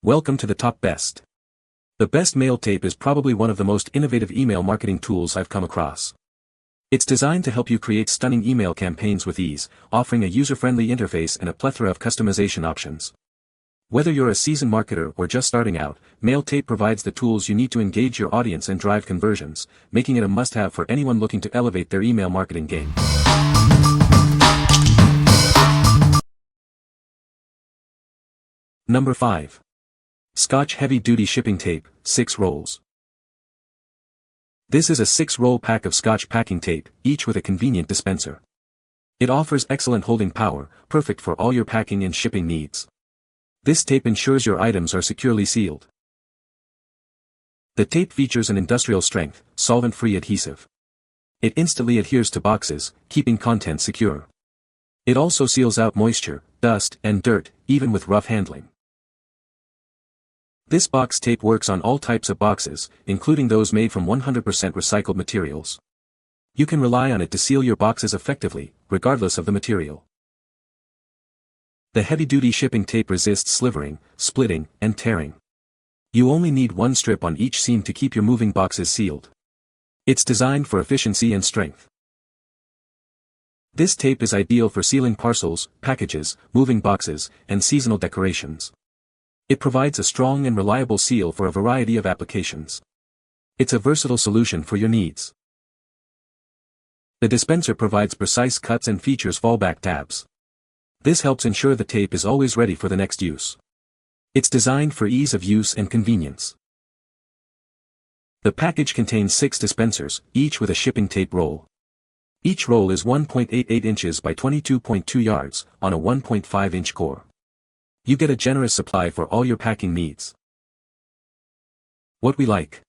Welcome to the Top Best. The best mail tape is probably one of the most innovative email marketing tools I've come across. It's designed to help you create stunning email campaigns with ease, offering a user-friendly interface and a plethora of customization options. Whether you're a seasoned marketer or just starting out, Mail Tape provides the tools you need to engage your audience and drive conversions, making it a must-have for anyone looking to elevate their email marketing game. Number 5. Scotch Heavy Duty Shipping Tape, 6 rolls. This is a 6-roll pack of Scotch packing tape, each with a convenient dispenser. It offers excellent holding power, perfect for all your packing and shipping needs. This tape ensures your items are securely sealed. The tape features an industrial strength, solvent-free adhesive. It instantly adheres to boxes, keeping content secure. It also seals out moisture, dust, and dirt, even with rough handling. This box tape works on all types of boxes, including those made from 100% recycled materials. You can rely on it to seal your boxes effectively, regardless of the material. The heavy-duty shipping tape resists slivering, splitting, and tearing. You only need one strip on each seam to keep your moving boxes sealed. It's designed for efficiency and strength. This tape is ideal for sealing parcels, packages, moving boxes, and seasonal decorations. It provides a strong and reliable seal for a variety of applications. It's a versatile solution for your needs. The dispenser provides precise cuts and features fallback tabs. This helps ensure the tape is always ready for the next use. It's designed for ease of use and convenience. The package contains 6 dispensers, each with a shipping tape roll. Each roll is 1.88 inches by 22.2 yards, on a 1.5-inch core. You get a generous supply for all your packing needs. What we like.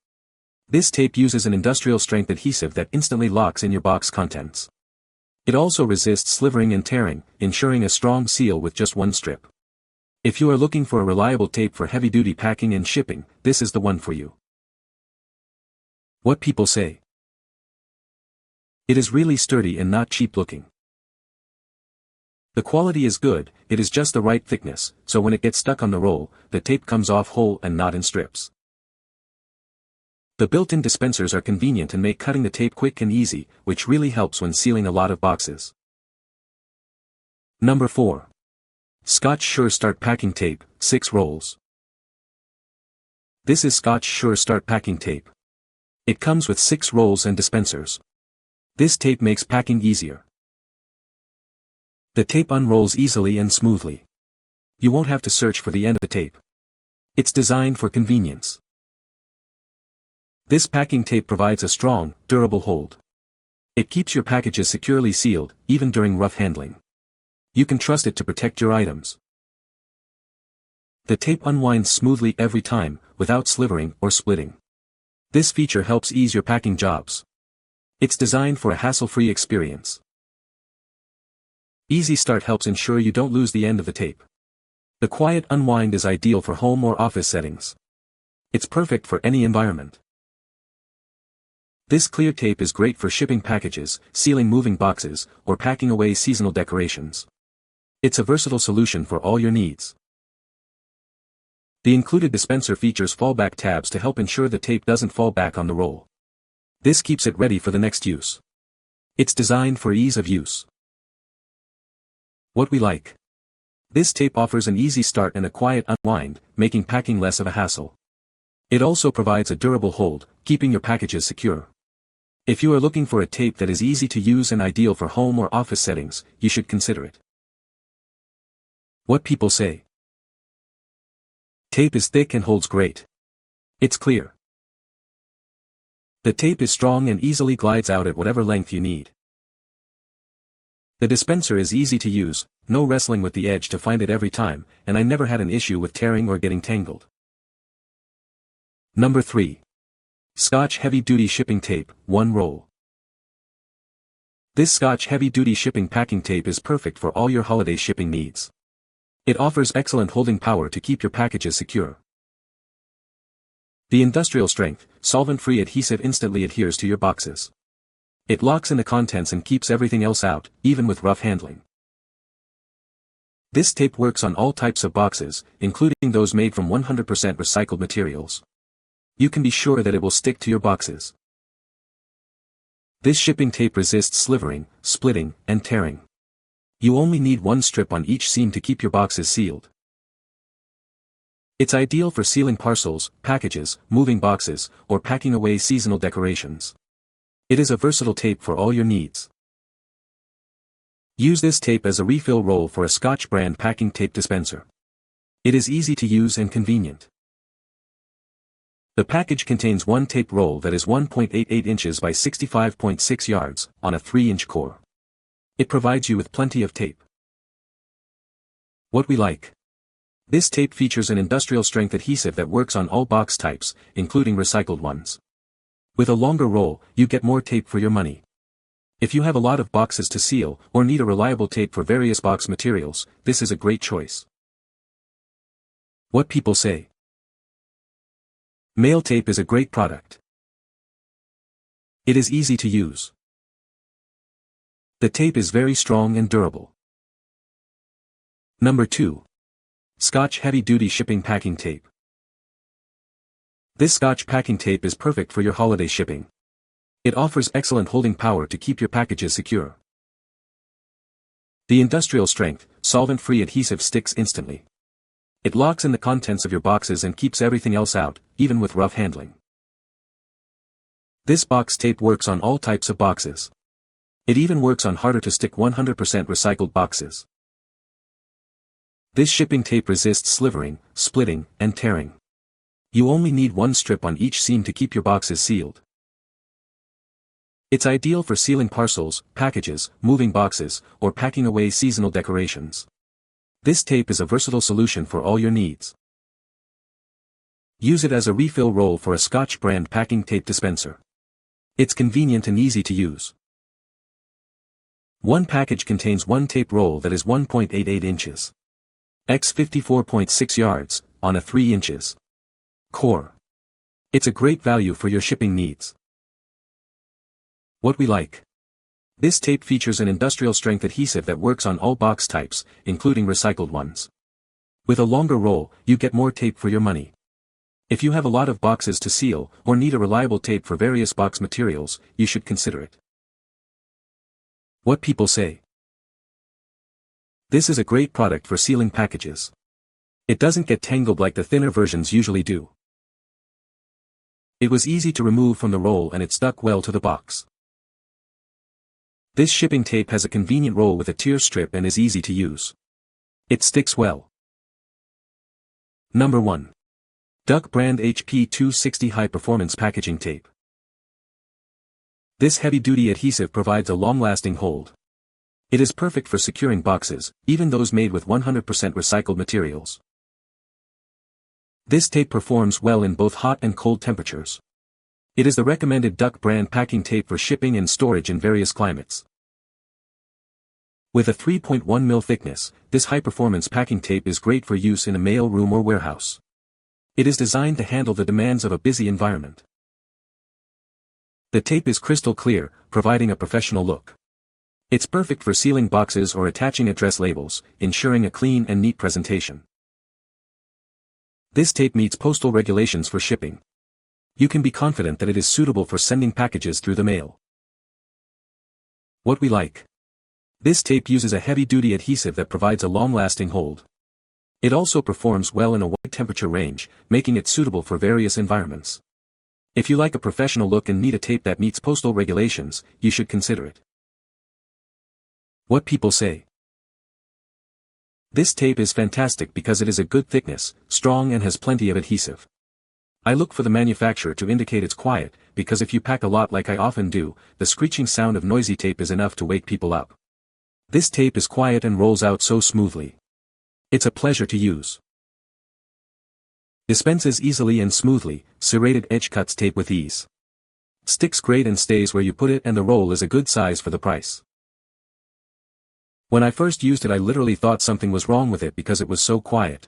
This tape uses an industrial-strength adhesive that instantly locks in your box contents. It also resists slivering and tearing, ensuring a strong seal with just one strip. If you are looking for a reliable tape for heavy-duty packing and shipping, this is the one for you. What people say. It is really sturdy and not cheap-looking. The quality is good, it is just the right thickness, so when it gets stuck on the roll, the tape comes off whole and not in strips. The built-in dispensers are convenient and make cutting the tape quick and easy, which really helps when sealing a lot of boxes. Number 4. Scotch Sure Start Packing Tape, 6 rolls. This is Scotch Sure Start Packing Tape. It comes with 6 rolls and dispensers. This tape makes packing easier. The tape unrolls easily and smoothly. You won't have to search for the end of the tape. It's designed for convenience. This packing tape provides a strong, durable hold. It keeps your packages securely sealed, even during rough handling. You can trust it to protect your items. The tape unwinds smoothly every time, without slivering or splitting. This feature helps ease your packing jobs. It's designed for a hassle-free experience. Easy Start helps ensure you don't lose the end of the tape. The quiet unwind is ideal for home or office settings. It's perfect for any environment. This clear tape is great for shipping packages, sealing moving boxes, or packing away seasonal decorations. It's a versatile solution for all your needs. The included dispenser features fallback tabs to help ensure the tape doesn't fall back on the roll. This keeps it ready for the next use. It's designed for ease of use. What we like. This tape offers an easy start and a quiet unwind, making packing less of a hassle. It also provides a durable hold, keeping your packages secure. If you are looking for a tape that is easy to use and ideal for home or office settings, you should consider it. What people say. Tape is thick and holds great. It's clear. The tape is strong and easily glides out at whatever length you need. The dispenser is easy to use, no wrestling with the edge to find it every time, and I never had an issue with tearing or getting tangled. Number 3. Scotch Heavy Duty Shipping Tape, 1 roll. This Scotch Heavy Duty Shipping Packing Tape is perfect for all your holiday shipping needs. It offers excellent holding power to keep your packages secure. The industrial strength, solvent-free adhesive instantly adheres to your boxes. It locks in the contents and keeps everything else out, even with rough handling. This tape works on all types of boxes, including those made from 100% recycled materials. You can be sure that it will stick to your boxes. This shipping tape resists slivering, splitting, and tearing. You only need one strip on each seam to keep your boxes sealed. It's ideal for sealing parcels, packages, moving boxes, or packing away seasonal decorations. It is a versatile tape for all your needs. Use this tape as a refill roll for a Scotch brand packing tape dispenser. It is easy to use and convenient. The package contains one tape roll that is 1.88 inches by 65.6 yards, on a 3-inch core. It provides you with plenty of tape. What we like. This tape features an industrial-strength adhesive that works on all box types, including recycled ones. With a longer roll, you get more tape for your money. If you have a lot of boxes to seal, or need a reliable tape for various box materials, this is a great choice. What people say. Mail tape is a great product. It is easy to use. The tape is very strong and durable. Number 2. Scotch Heavy Duty Shipping Packing Tape. This Scotch packing tape is perfect for your holiday shipping. It offers excellent holding power to keep your packages secure. The industrial strength, solvent-free adhesive sticks instantly. It locks in the contents of your boxes and keeps everything else out, even with rough handling. This box tape works on all types of boxes. It even works on harder-to-stick 100% recycled boxes. This shipping tape resists slivering, splitting, and tearing. You only need one strip on each seam to keep your boxes sealed. It's ideal for sealing parcels, packages, moving boxes, or packing away seasonal decorations. This tape is a versatile solution for all your needs. Use it as a refill roll for a Scotch brand packing tape dispenser. It's convenient and easy to use. One package contains one tape roll that is 1.88 inches x 54.6 yards, on a 3 inches core. It's a great value for your shipping needs. What we like. This tape features an industrial-strength adhesive that works on all box types, including recycled ones. With a longer roll, you get more tape for your money. If you have a lot of boxes to seal, or need a reliable tape for various box materials, you should consider it. What people say. This is a great product for sealing packages. It doesn't get tangled like the thinner versions usually do. It was easy to remove from the roll and it stuck well to the box. This shipping tape has a convenient roll with a tear strip and is easy to use. It sticks well. Number 1. Duck Brand HP 260 High Performance Packaging Tape. This heavy-duty adhesive provides a long-lasting hold. It is perfect for securing boxes, even those made with 100% recycled materials. This tape performs well in both hot and cold temperatures. It is the recommended Duck brand packing tape for shipping and storage in various climates. With a 3.1 mm thickness, this high-performance packing tape is great for use in a mail room or warehouse. It is designed to handle the demands of a busy environment. The tape is crystal clear, providing a professional look. It's perfect for sealing boxes or attaching address labels, ensuring a clean and neat presentation. This tape meets postal regulations for shipping. You can be confident that it is suitable for sending packages through the mail. What we like. This tape uses a heavy-duty adhesive that provides a long-lasting hold. It also performs well in a wide temperature range, making it suitable for various environments. If you like a professional look and need a tape that meets postal regulations, you should consider it. What people say. This tape is fantastic because it is a good thickness, strong and has plenty of adhesive. I look for the manufacturer to indicate it's quiet, because if you pack a lot like I often do, the screeching sound of noisy tape is enough to wake people up. This tape is quiet and rolls out so smoothly. It's a pleasure to use. Dispenses easily and smoothly, serrated edge cuts tape with ease. Sticks great and stays where you put it, and the roll is a good size for the price. When I first used it I literally thought something was wrong with it because it was so quiet.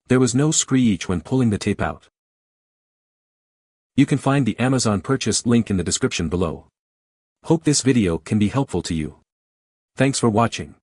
There was no screech when pulling the tape out. You can find the Amazon purchase link in the description below. Hope this video can be helpful to you. Thanks for watching.